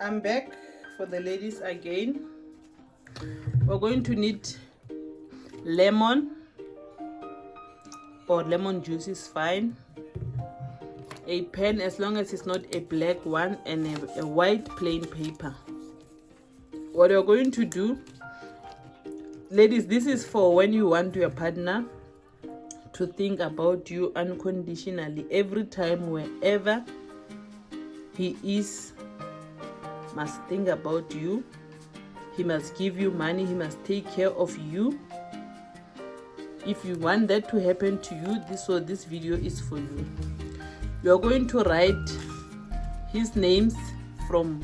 I'm back for the ladies again. We're going to need lemon, or lemon juice is fine, a pen as long as it's not a black one, and a white plain paper. What you're going to do, ladies, this is for when you want your partner to think about you unconditionally. Every time, wherever he is, must think about you. He must give you money. He must take care of you. If you want that to happen to you, this video is for you. You are going to write his names from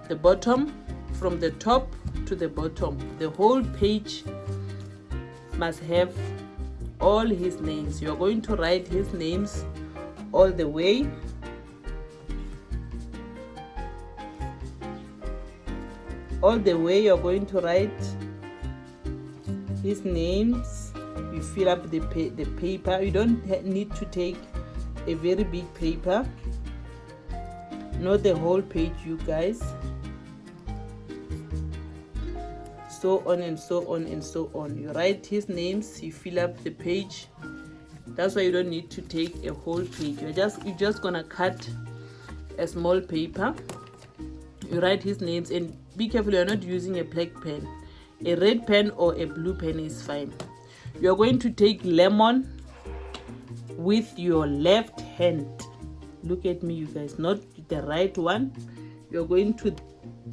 the bottom, from the top to the bottom. The whole page must have all his names. You are going to write his names all the way. All the way you're going to write his names. You fill up the paper. You don't need to take a very big paper, not the whole page, you guys. So on and so on and so on. You write his names, you fill up the page. That's why you don't need to take a whole page. You're just gonna cut a small paper. You write his names, and be careful you're not using a black pen. A red pen or a blue pen is fine. You're going to take lemon with your left hand. Look at me, you guys, not the right one. You're going to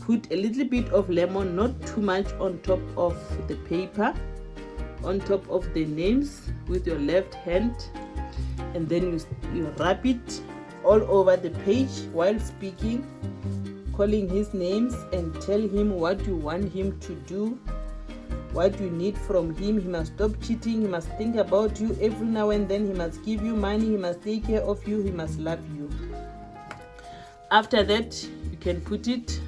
put a little bit of lemon, not too much, on top of the paper, on top of the names with your left hand, and then you wrap it all over the page while speaking, calling his names, and tell him what you want him to do, what you need from him. He must stop cheating. He must think about you every now and then. He must give you money. He must take care of you. He must love you. After that, you can put it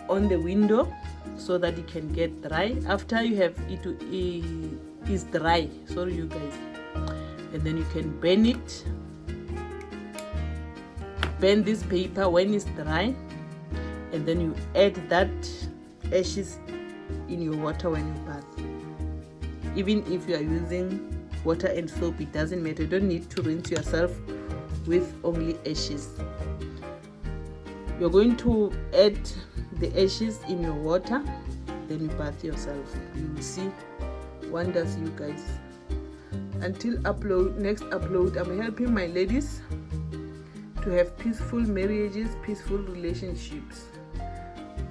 on the window so that it can get dry. After you have it is dry, sorry you guys, and then you can burn it. Burn this paper when it's dry, and then you add that ashes in your water when you bath. Even if you are using water and soap, it doesn't matter. You don't need to rinse yourself with only ashes. You're going to add the ashes in your water, then you bath yourself. You will see wonders, you guys. Until next upload, I'm helping my ladies to have peaceful marriages, peaceful relationships.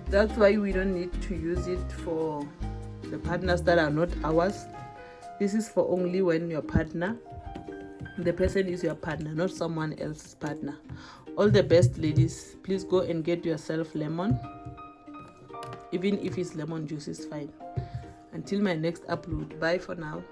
That's why we don't need to use it for the partners that are not ours. This is for only when your partner, the person is your partner, not someone else's partner. All the best, ladies. Please go and get yourself lemon. Even if it's lemon juice is fine. Until my next upload. Bye for now.